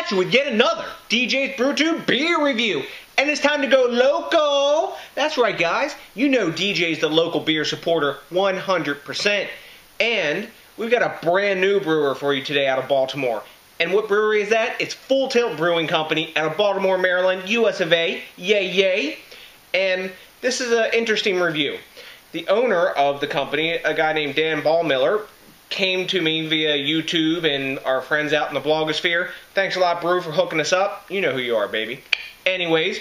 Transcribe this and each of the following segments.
at you with yet another DJs BrewTube beer review. And it's time to go local. That's right, guys. You know DJ's the local beer supporter 100%. And we've got a brand new brewer for you today out of Baltimore. And what brewery is that? It's Full Tilt Brewing Company out of Baltimore, Maryland, US of A. Yay, yay. And this is an interesting review. The owner of the company, a guy named Dan Ballmiller, came to me via YouTube and our friends out in the blogosphere. Thanks a lot, Brew, for hooking us up. You know who you are, baby. Anyways,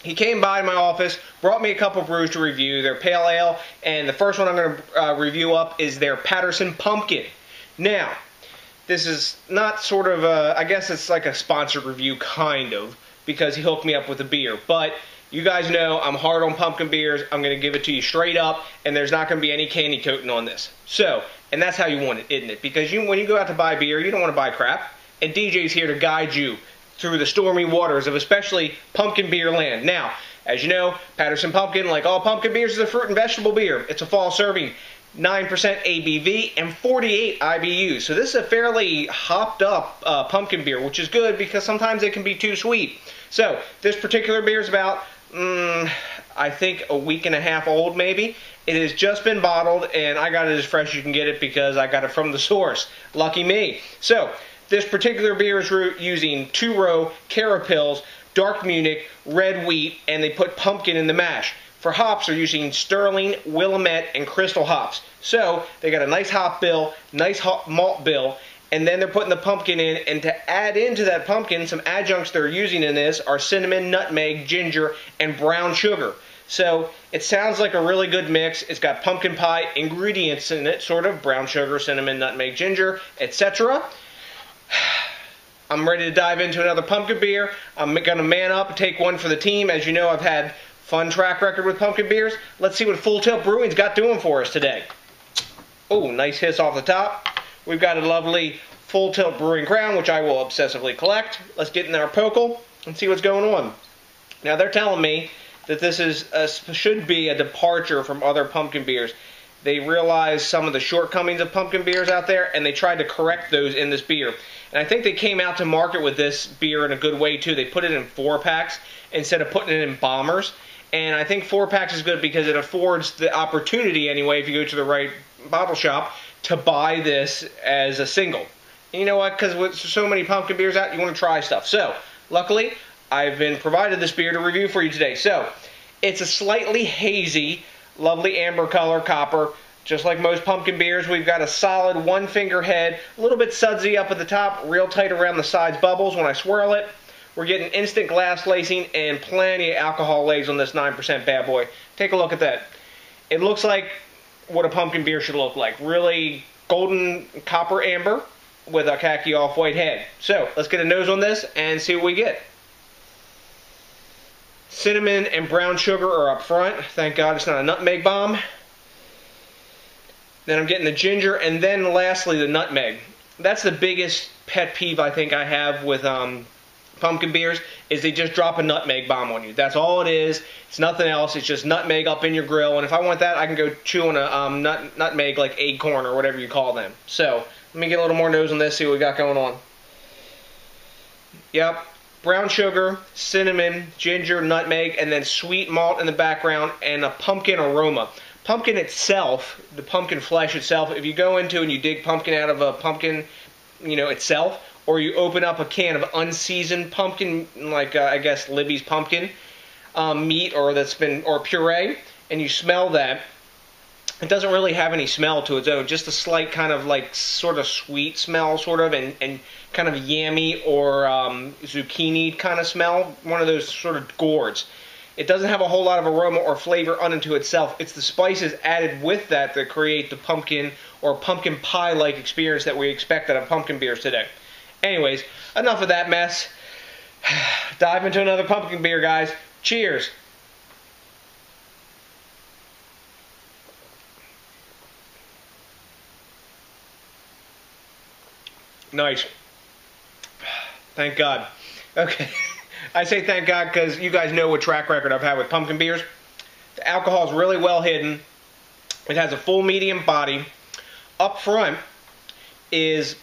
he came by my office, brought me a couple brews to review. Their pale ale, and the first one I'm going to review up is their Patterson Pumpkin. Now, this is not sort of a, I guess it's like a sponsored review, kind of, because he hooked me up with a beer. But you guys know I'm hard on pumpkin beers. I'm going to give it to you straight up, and there's not going to be any candy coating on this. So, and that's how you want it, isn't it? Because when you go out to buy beer, you don't want to buy crap. And DJ's here to guide you through the stormy waters of especially pumpkin beer land. Now, as you know, Patterson Pumpkin, like all pumpkin beers, is a fruit and vegetable beer. It's a fall serving, 9% ABV and 48 IBUs. So this is a fairly hopped up pumpkin beer, which is good because sometimes it can be too sweet. So this particular beer is about, I think, a week and a half old maybe. It has just been bottled, and I got it as fresh as you can get it because I got it from the source. Lucky me. So this particular beer is using 2-row Carapils, dark Munich, red wheat, and they put pumpkin in the mash. For hops, they're using Sterling, Willamette, and Crystal hops. So they got a nice hop bill, nice malt bill, and then they're putting the pumpkin in, and to add into that pumpkin, some adjuncts they're using in this are cinnamon, nutmeg, ginger, and brown sugar. So it sounds like a really good mix. It's got pumpkin pie ingredients in it, sort of, brown sugar, cinnamon, nutmeg, ginger, etc. I'm ready to dive into another pumpkin beer. I'm going to man up and take one for the team. As you know, I've had fun track record with pumpkin beers. Let's see what Full Tilt Brewing's got doing for us today. Oh, nice hiss off the top. We've got a lovely Full Tilt Brewing crown, which I will obsessively collect. Let's get in our pokel and see what's going on. Now, they're telling me that this is should be a departure from other pumpkin beers. They realized some of the shortcomings of pumpkin beers out there, and they tried to correct those in this beer. And I think they came out to market with this beer in a good way, too. They put it in 4-packs instead of putting it in bombers. And I think 4-packs is good because it affords the opportunity, anyway, if you go to the right bottle shop, to buy this as a single. And you know what? Because with so many pumpkin beers out, you want to try stuff. So, luckily, I've been provided this beer to review for you today. So, it's a slightly hazy, lovely amber color, copper. Just like most pumpkin beers, we've got a solid 1-finger head, a little bit sudsy up at the top, real tight around the sides bubbles when I swirl it. We're getting instant glass lacing and plenty of alcohol legs on this 9% bad boy. Take a look at that. It looks like what a pumpkin beer should look like. Really golden copper amber with a khaki off-white head. So, let's get a nose on this and see what we get. Cinnamon and brown sugar are up front. Thank God it's not a nutmeg bomb. Then I'm getting the ginger, and then lastly the nutmeg. That's the biggest pet peeve I think I have with pumpkin beers, is they just drop a nutmeg bomb on you. That's all it is. It's nothing else. It's just nutmeg up in your grill, and if I want that, I can go chew on a nutmeg like acorn or whatever you call them. So, let me get a little more nose on this, see what we got going on. Yep. Brown sugar, cinnamon, ginger, nutmeg, and then sweet malt in the background, and a pumpkin aroma. Pumpkin itself, the pumpkin flesh itself, if you go into and you dig pumpkin out of a pumpkin, you know, itself, or you open up a can of unseasoned pumpkin, like I guess Libby's pumpkin meat, or puree, and you smell that, it doesn't really have any smell to its own, just a slight kind of like sort of sweet smell, sort of, and kind of yammy or zucchini kind of smell, one of those sort of gourds. It doesn't have a whole lot of aroma or flavor unto itself. It's the spices added with that that create the pumpkin or pumpkin pie-like experience that we expect out of pumpkin beers today. Anyways, enough of that mess. Dive into another pumpkin beer, guys. Cheers. Nice. Thank God. Okay. I say thank God because you guys know what track record I've had with pumpkin beers. The alcohol is really well hidden. It has a full medium body. Up front is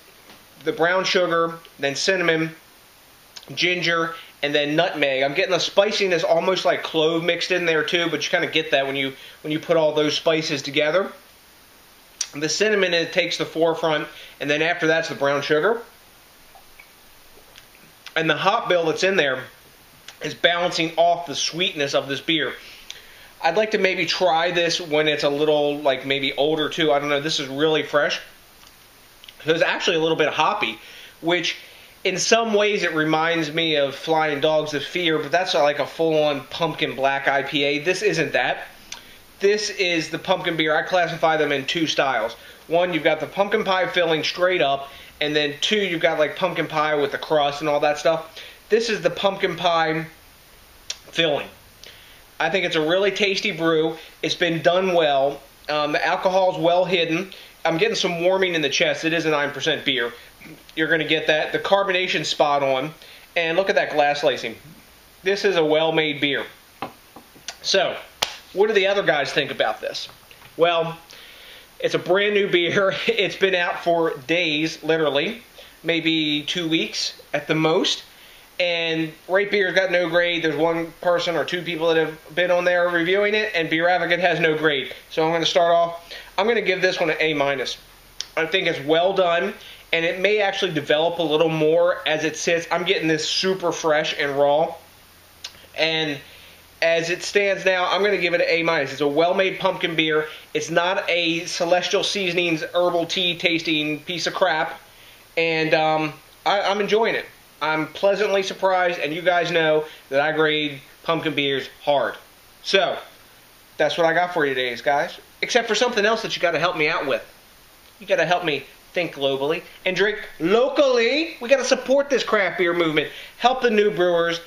the brown sugar, then cinnamon, ginger, and then nutmeg. I'm getting the spiciness almost like clove mixed in there too, but you kind of get that when you put all those spices together. The cinnamon, it takes the forefront, and then after that's the brown sugar. And the hop bill that's in there is balancing off the sweetness of this beer. I'd like to maybe try this when it's a little, like, maybe older too. I don't know. This is really fresh. So it's actually a little bit hoppy, which in some ways it reminds me of Flying Dogs of Fear, but that's like a full-on pumpkin black IPA. This isn't that. This is the pumpkin beer. I classify them in two styles. One, you've got the pumpkin pie filling straight up, and then two, you've got like pumpkin pie with the crust and all that stuff. This is the pumpkin pie filling. I think it's a really tasty brew. It's been done well. The alcohol is well hidden. I'm getting some warming in the chest. It is a 9% beer. You're going to get that. The carbonation spot on. And look at that glass lacing. This is a well-made beer. So, what do the other guys think about this? Well, it's a brand new beer. It's been out for days, literally. Maybe 2 weeks at the most. And Rate Beer's got no grade. There's one person or two people that have been on there reviewing it, and Beer Advocate has no grade. So I'm going to start off. I'm going to give this one an A-. I think it's well done, and it may actually develop a little more as it sits. I'm getting this super fresh and raw. And as it stands now, I'm going to give it an A-. It's a well-made pumpkin beer. It's not a Celestial Seasonings herbal tea tasting piece of crap. And I'm enjoying it. I'm pleasantly surprised, and you guys know that I grade pumpkin beers hard. So, that's what I got for you today, guys. Except for something else that you got to help me out with. You got to help me think globally and drink locally. We got to support this craft beer movement. Help the new brewers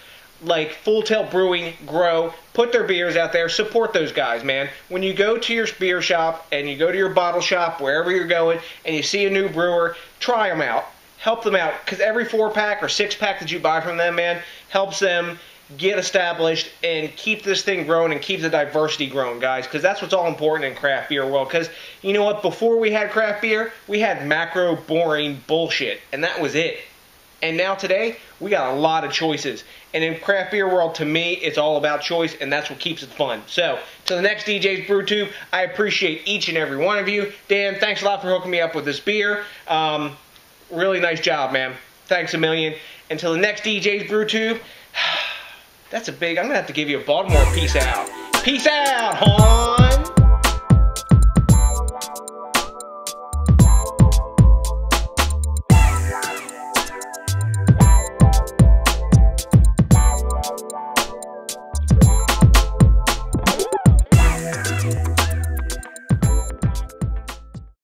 like Full Tilt Brewing grow. Put their beers out there. Support those guys, man. When you go to your beer shop and you go to your bottle shop, wherever you're going, and you see a new brewer, try them out. Help them out, because every 4-pack or 6-pack that you buy from them, man, helps them get established and keep this thing growing and keep the diversity growing, guys, because that's what's all important in craft beer world. Because you know what? Before we had craft beer, we had macro, boring bullshit, and that was it. And now today, we got a lot of choices. And in craft beer world, to me, it's all about choice, and that's what keeps it fun. So, to the next DJs BrewTube, I appreciate each and every one of you. Dan, thanks a lot for hooking me up with this beer. Really nice job, man. Thanks a million. Until the next DJs BrewTube, that's a big... I'm going to have to give you a Baltimore peace out. Peace out, hon!